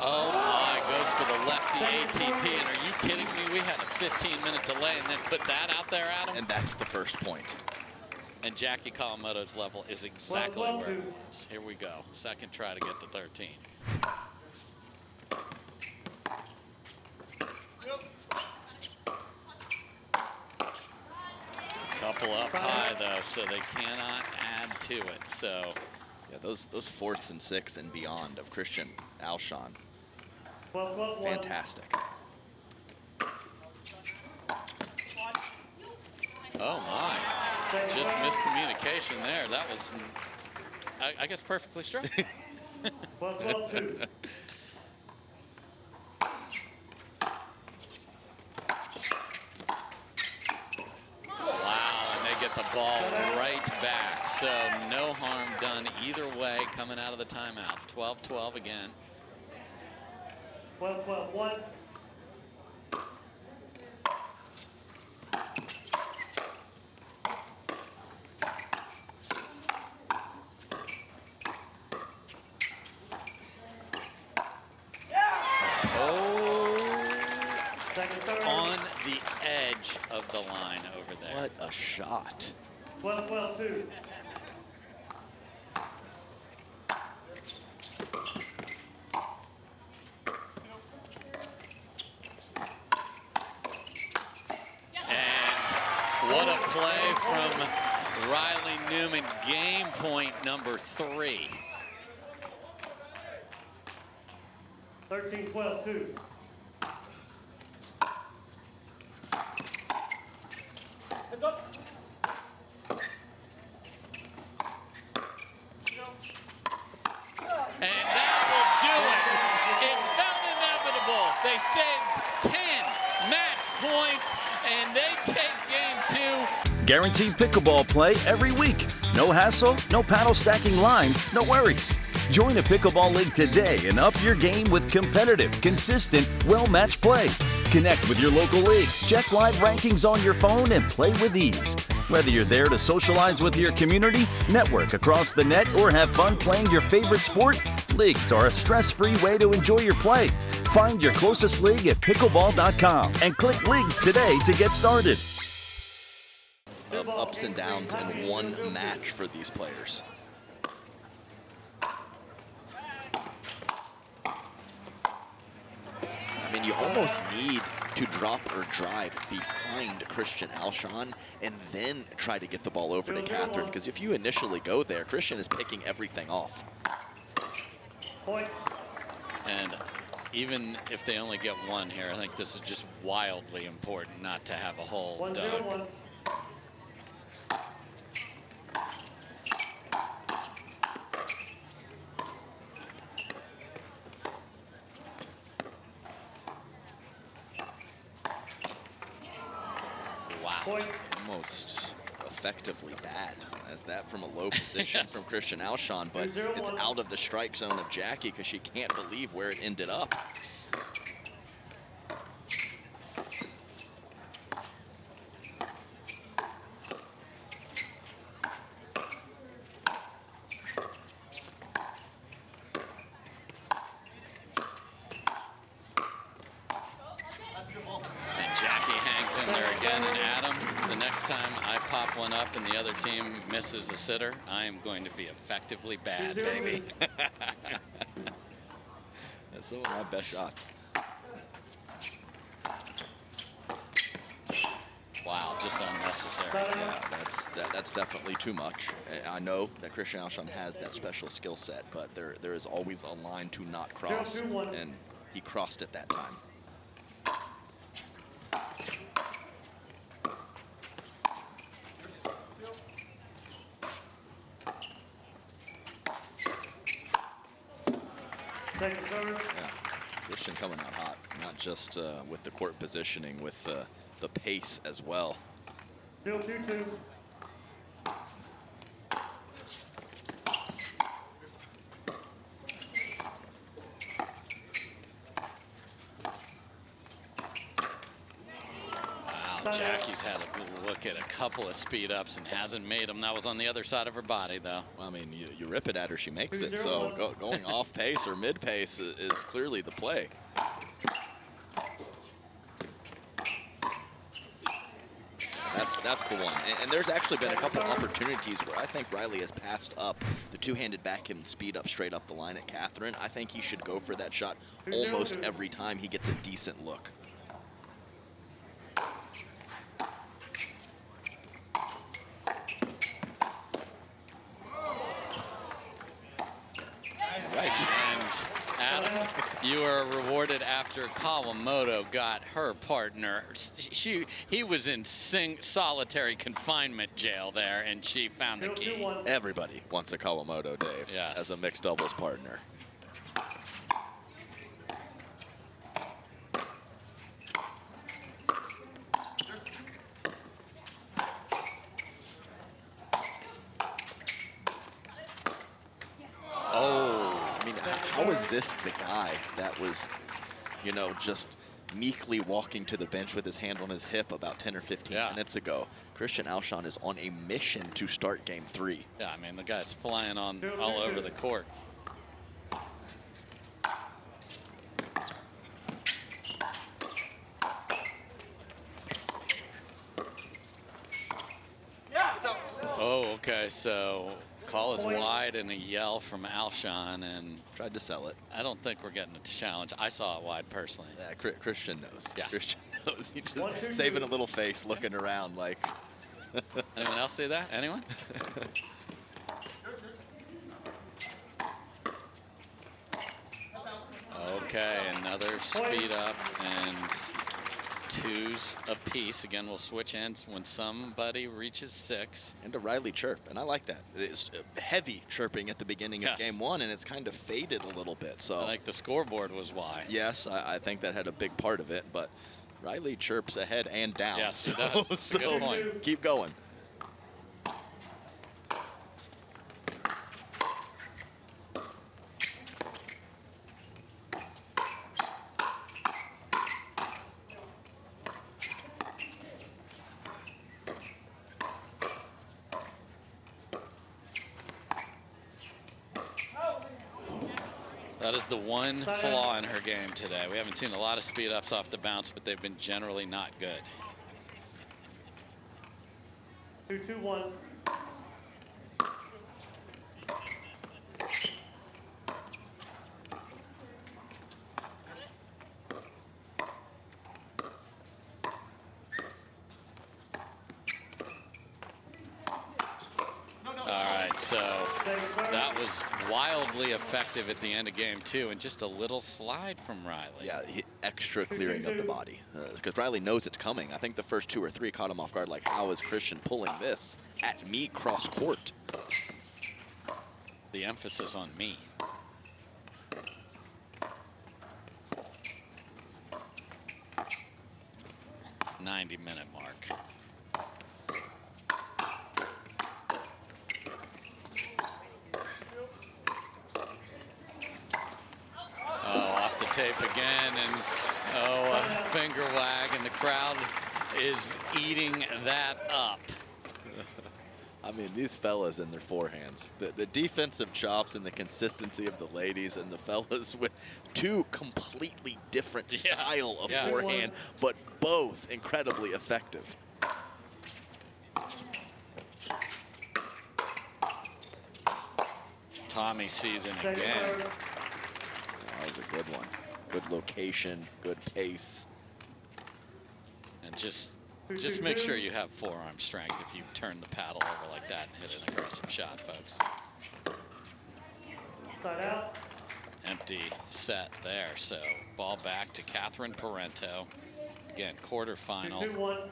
Oh my! Goes for the lefty ATP, and are you kidding me? We had a 15-minute delay, and then put that out there at him. And that's the first point. And Jackie Kawamoto's level is exactly 12-12-2. where it was. Here we go. Second try to get to 13. Couple up high though, so they cannot add to it. So Yeah, those 4th and 6th and beyond of Christian Alshon, 12-12-1. fantastic. oh my, just miscommunication there. That was, I guess, perfectly struck. 12-12-2. Wow, and they get the ball right back. So no harm done either way coming out of the timeout. 12-12 again. 12-12-1. Second, third. On the edge of the line over there. What a shot. 12-12-2. What a play from Riley Newman. Game point number 3. 13-12-2. Heads up. And that will do it. It felt inevitable. They saved 10 match points, and they take game 2. Guaranteed pickleball play every week. No hassle, no paddle stacking lines, no worries. Join a pickleball league today and up your game with competitive, consistent, well-matched play. Connect with your local leagues, check live rankings on your phone, and play with ease. Whether you're there to socialize with your community, network across the net, or have fun playing your favorite sport, leagues are a stress-free way to enjoy your play. Find your closest league at pickleball.com and click Leagues today to get started. Of ups and downs in one match for these players. I mean, you almost need to drop or drive behind Christian Alshon and then try to get the ball over to Catherine, because if you initially go there, Christian is picking everything off. And even if they only get one here, I think this is just wildly important not to have a hole dug. Wow. Almost effectively bad as that from a low position Yes. from Christian Alshon, but it's out of the strike zone of Jackie because she can't believe where it ended up. And Jackie hangs in there again. And Adam, the next time I pop one up and the other team misses a sitter, I am going to be effectively bad, baby. That's some of my best shots. Wow, just unnecessary. Yeah, that's definitely too much. I know that Christian Alshon has that special skill set, but there is always a line to not cross, and he crossed it that time. Yeah, Christian coming out hot, not just with the court positioning, with the pace as well. Still 2-2. Wow, Jackie's had a good look at a couple of speed ups and hasn't made them. That was on the other side of her body, though. I mean, you rip it at her, she makes it. So going off pace or mid pace is clearly the play. That's the one. And there's actually been a couple opportunities where I think Riley has passed up the two-handed backhand speed up straight up the line at Catherine. I think he should go for that shot almost every time he gets a decent look. Right. And Adam, you are rewarded after Kawamoto got her partner. He was in solitary confinement jail there, and she found the key. Everybody wants a Kawamoto, Dave, Yes. as a mixed doubles partner. How is this the guy that was, you know, just meekly walking to the bench with his hand on his hip about 10 or 15 minutes ago? Christian Alshon is on a mission to start game 3. Yeah, I mean, the guy's flying on all over the court. Oh, okay, so call is wide and a yell from Alshon, and tried to sell it. I don't think we're getting a challenge. I saw it wide personally. Yeah, Christian knows. Yeah. Christian knows. He just saving a little face, looking around like, Anyone else see that? Anyone? Okay, another speed up and 2s apiece. Again, we'll switch ends when somebody reaches 6. And a Riley chirp, and I like that. It's heavy chirping at the beginning of game 1, and it's kind of faded a little bit. So I think the scoreboard was why. Yes, I think that had a big part of it, but Riley chirps ahead and down. Yes, it so, does. That's a so good point. keep going. That is the one flaw in her game today. We haven't seen a lot of speed ups off the bounce, but they've been generally not good. 2-2-1. All right, so that was wildly effective at the end of game 2, and just a little slide from Riley. Yeah, extra clearing of the body. Because Riley knows it's coming. I think the first 2 or 3 caught him off guard, like, how is Christian pulling this at me cross court? The emphasis on me. '90-minute mark. Off the tape again, and a finger wag, and the crowd is eating that up. I mean, these fellas and their forehands. The defensive chops and the consistency of the ladies, and the fellas with 2 completely different style of forehand, but both incredibly effective. Tommy season again. That was a good one. Good location, good pace. And just make sure you have forearm strength if you turn the paddle over like that and hit an aggressive shot, folks. Side out. Empty set there. So ball back to Catherine Parenteau. Again, quarterfinal. 2-2-1.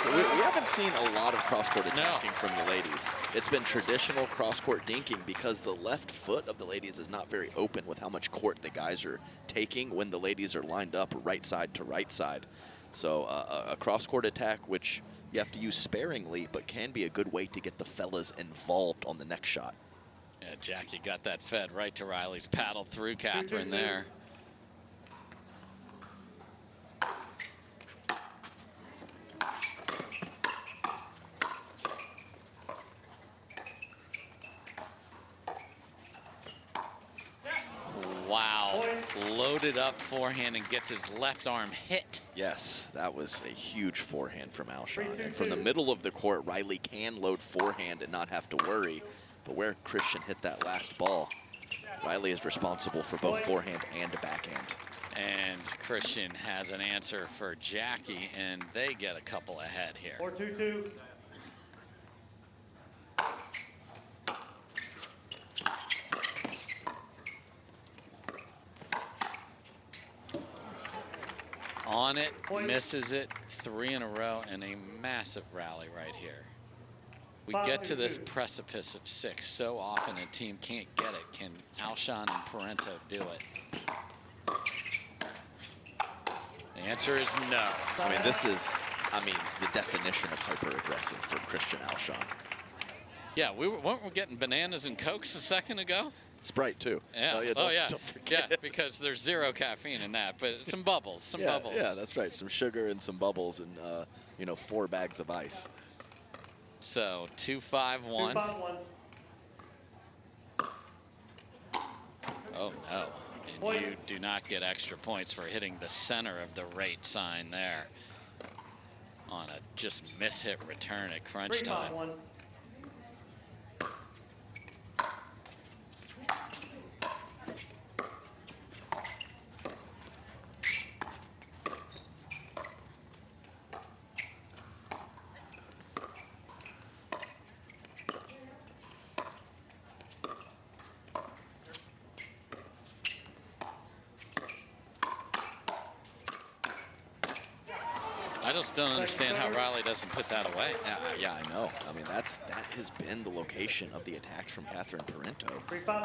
We haven't seen a lot of cross-court attacking from the ladies. It's been traditional cross-court dinking because the left foot of the ladies is not very open with how much court the guys are taking when the ladies are lined up right side to right side. So a cross-court attack, which you have to use sparingly, but can be a good way to get the fellas involved on the next shot. Yeah, Jackie got that fed right to Riley's paddle through Catherine there. Wow, loaded up forehand and gets his left arm hit. Yes, that was a huge forehand from Alshon. And from the middle of the court, Riley can load forehand and not have to worry. But where Christian hit that last ball, Riley is responsible for both forehand and backhand. And Christian has an answer for Jackie, and they get a couple ahead here. 4-2-2. On it, misses it, 3 in a row, and a massive rally right here. We get to this precipice of 6 so often a team can't get it. Can Alshon and Parenteau do it? The answer is no. I mean, this is, the definition of hyper-aggressive for Christian Alshon. Yeah, weren't we getting bananas and Cokes a second ago? Sprite, too. Yeah. Don't forget. Yeah, because there's 0 caffeine in that, but some bubbles, bubbles. Yeah, that's right. Some sugar and some bubbles and, 4 bags of ice. So 2-5-1. 2-5-1. Oh, no. And you do not get extra points for hitting the center of the rate sign there on a just miss-hit return at crunch time. 3-5-1. I just don't understand how Riley doesn't put that away. Yeah, I know. I mean, that has been the location of the attacks from Catherine Parenteau.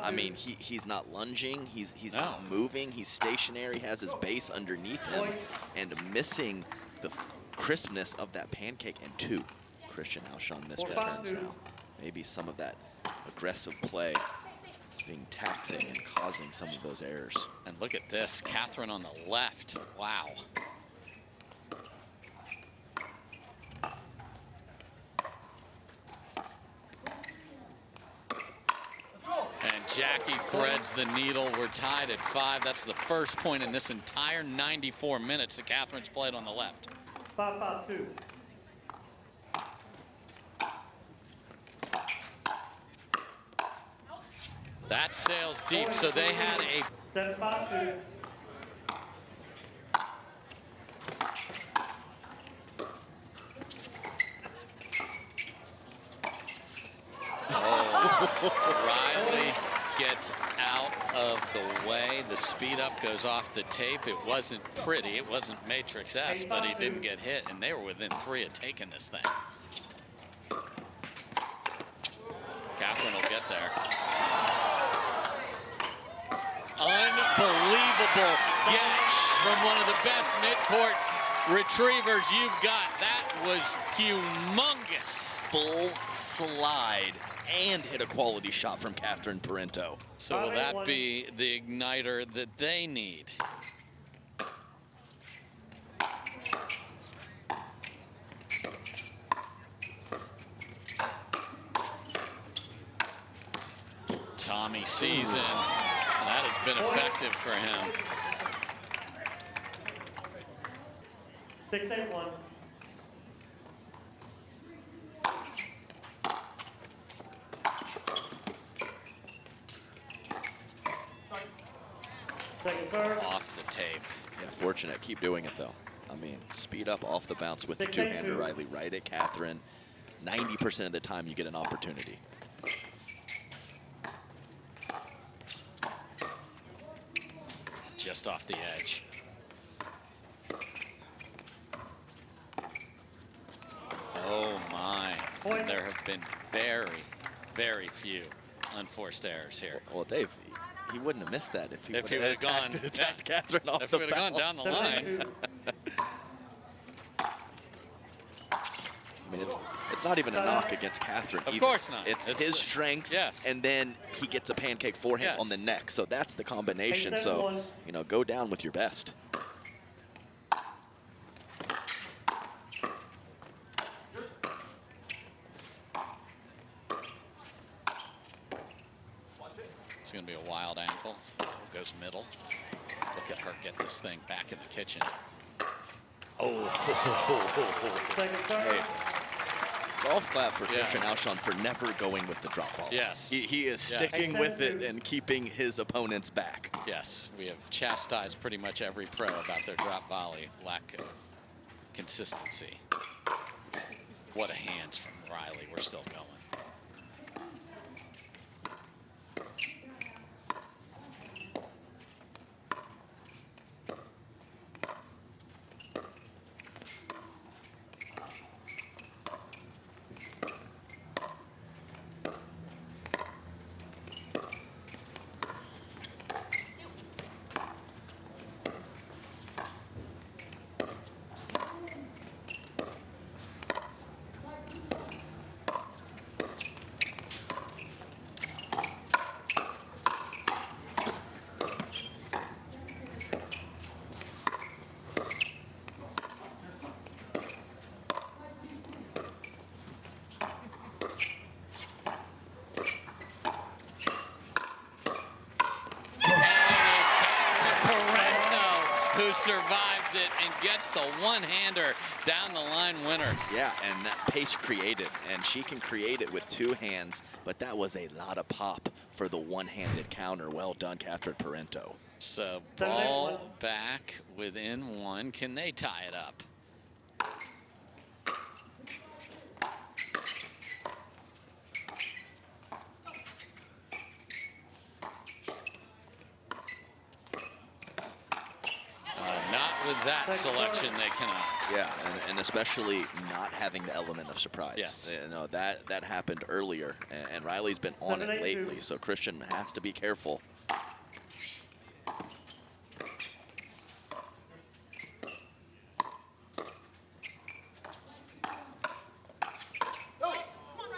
I mean, he's not lunging, he's not moving, he's stationary, has his base underneath him, and missing the crispness of that pancake. And 2 Christian Alshon missed returns now. Maybe some of that aggressive play is being taxing and causing some of those errors. And look at this, Catherine on the left. Wow. And Jackie threads the needle. We're tied at 5. That's the first point in this entire 94 minutes that Catherine's played on the left. 5-5-2. That sails deep, so they had a 7-5-2. Riley gets out of the way. The speed up goes off the tape. It wasn't pretty. It wasn't Matrix-esque, but he didn't get hit, and they were within 3 of taking this thing. Catherine will get there. Unbelievable catch from one of the best midcourt retrievers you've got. That was humongous. Full slide and hit a quality shot from Catherine Parenteau. So will that be the igniter that they need? Tommy sees it. That has been effective for him. 6-8-1. Second serve. Off the tape. Yeah, fortunate. Keep doing it, though. I mean, speed up off the bounce with the 2-hander, Riley, right at Catherine. 90% of the time you get an opportunity. Just off the edge. Oh my. And there have been very, very few unforced errors here. Well, Dave, he wouldn't have missed that if he would have gone attacked Catherine off if the he would have gone down the line. I mean, it's not even a knock against Catherine. Of either. course not. It's his strength, yes. And then he gets a pancake forehand on the neck. So that's the combination. 8-7-1. So, you know, go down with your best. It's going to be a wild ankle. Goes middle. Look at her get this thing back in the kitchen. Oh. Second serve. Hey, golf clap for Christian Alshon for never going with the drop volley. Yes. He is sticking with it and keeping his opponents back. Yes, we have chastised pretty much every pro about their drop volley lack of consistency. What a hands from Riley. We're still going. and gets the one-hander down the line winner. Yeah, and that pace created, and she can create it with two hands, but that was a lot of pop for the one-handed counter. Well done, Catherine Parenteau. So ball back within one. Can they tie it up? Not with that selection, they cannot. Yeah, and especially not having the element of surprise. Yes. You know, that happened earlier, and Riley's been on it lately, so Christian has to be careful.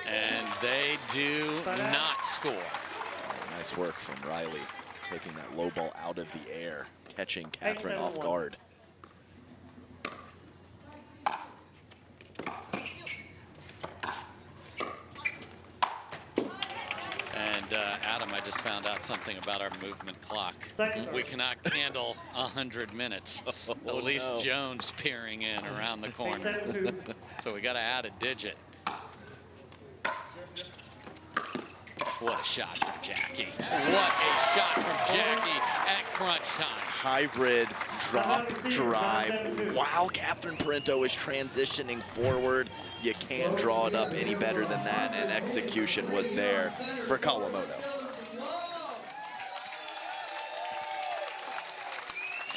And they do not score. Nice work from Riley, taking that low ball out of the air, catching Catherine off guard. And Adam, I just found out something about our movement clock. We cannot handle 100 minutes. Elise Jones peering in around the corner. So we got to add a digit. What a shot from Jackie. What a shot from Jackie at crunch time. Hybrid drop drive. While Catherine Parenteau is transitioning forward, you can't draw it up any better than that, and execution was there for Kawamoto.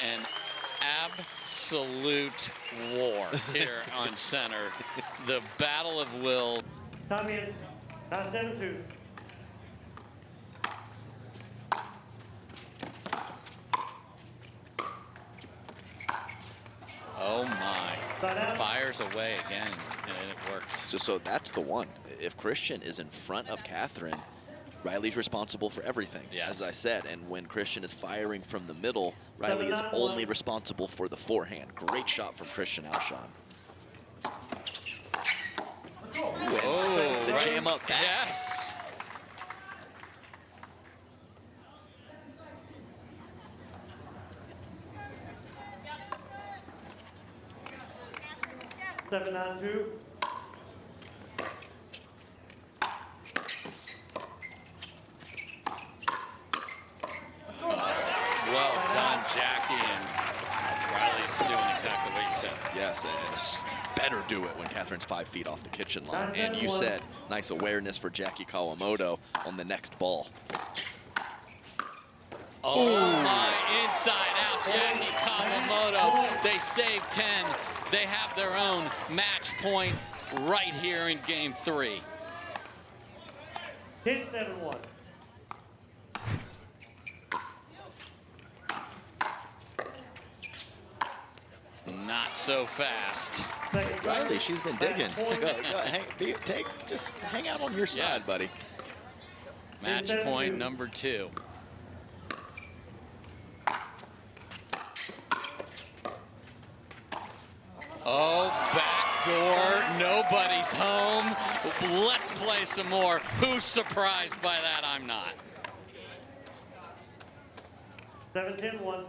An absolute war here on center. The battle of will. Time in. 9-7-2. Oh my. Fires away again, and it works. So that's the one. If Christian is in front of Catherine, Riley's responsible for everything, as I said. And when Christian is firing from the middle, Riley is only responsible for the forehand. Great shot from Christian Alshon. The jam up back. Yes. Seven, 9-2. Well done, Jackie, and Riley's doing exactly what you said. Yes, and better do it when Catherine's 5 feet off the kitchen line. And you said nice awareness for Jackie Kawamoto on the next ball. Oh my, inside out, Jackie Kawamoto. They save 10. They have their own match point right here in game 3. 10-7-1. Not so fast. Riley, she's been digging. Just hang out on your side, buddy. Match point number 2. Oh, backdoor, nobody's home. Let's play some more. Who's surprised by that? I'm not. 7-10-1.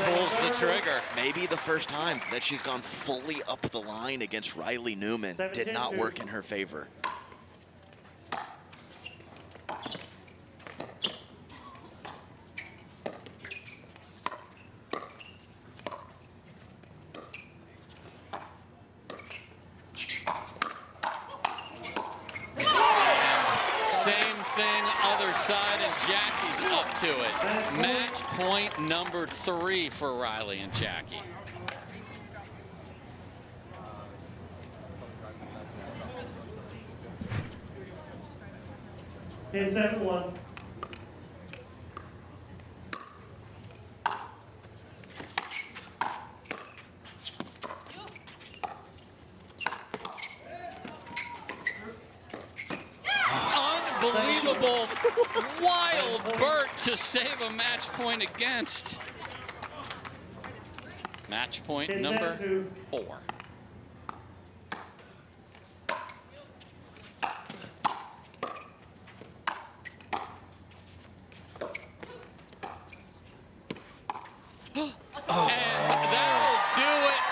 Pulls the trigger. Maybe the first time that she's gone fully up the line against Riley Newman. Did not work in her favor. Same thing, other side, and Jackie's up to it. Match point number 3 for Riley and Jackie. 10-7-1. Unbelievable, wild Burt to save a match point against. Match point number 4. And that'll do it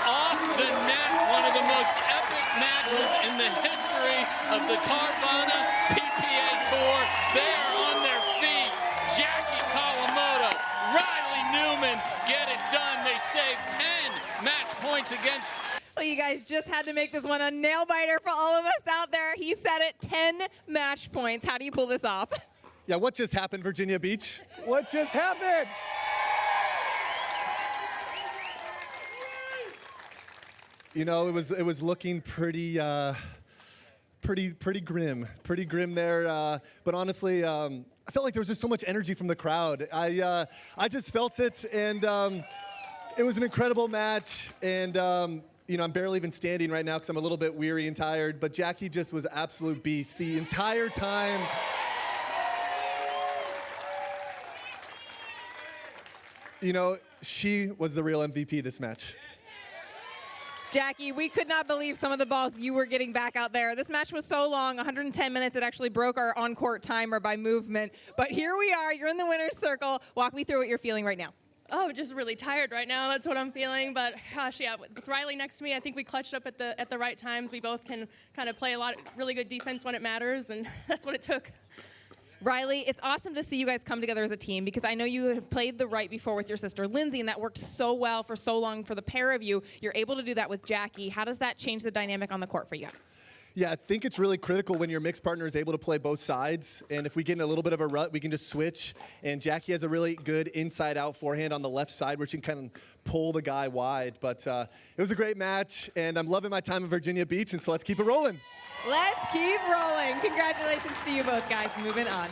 off the net. One of the most epic matches in the history of the Carvana PPA Tour. They are on their feet. Jackie Kawamoto, Riley Newman get it done. They save 10 match points against. Well, you guys just had to make this one a nail biter for all of us out there. He said it, 10 match points. How do you pull this off? Yeah, what just happened, Virginia Beach? What just happened? You know, it was looking pretty grim there. But honestly, I felt like there was just so much energy from the crowd. I just felt it, and it was an incredible match. And you know, I'm barely even standing right now because I'm a little bit weary and tired. But Jackie just was an absolute beast the entire time. You know, she was the real MVP this match. Jackie, we could not believe some of the balls you were getting back out there. This match was so long, 110 minutes, it actually broke our on-court timer by movement. But here we are, you're in the winner's circle. Walk me through what you're feeling right now. Oh, just really tired right now. That's what I'm feeling. But gosh, yeah, with Riley next to me, I think we clutched up at the right times. We both can kind of play a lot of really good defense when it matters, and that's what it took. Riley, it's awesome to see you guys come together as a team because I know you have played the right before with your sister Lindsay, and that worked so well for so long for the pair of you. You're able to do that with Jackie. How does that change the dynamic on the court for you? Yeah, I think it's really critical when your mixed partner is able to play both sides. And if we get in a little bit of a rut, we can just switch. And Jackie has a really good inside-out forehand on the left side, where she can kind of pull the guy wide. But it was a great match, and I'm loving my time in Virginia Beach, and so let's keep it rolling. Let's keep rolling. Congratulations to you both, guys. Moving on.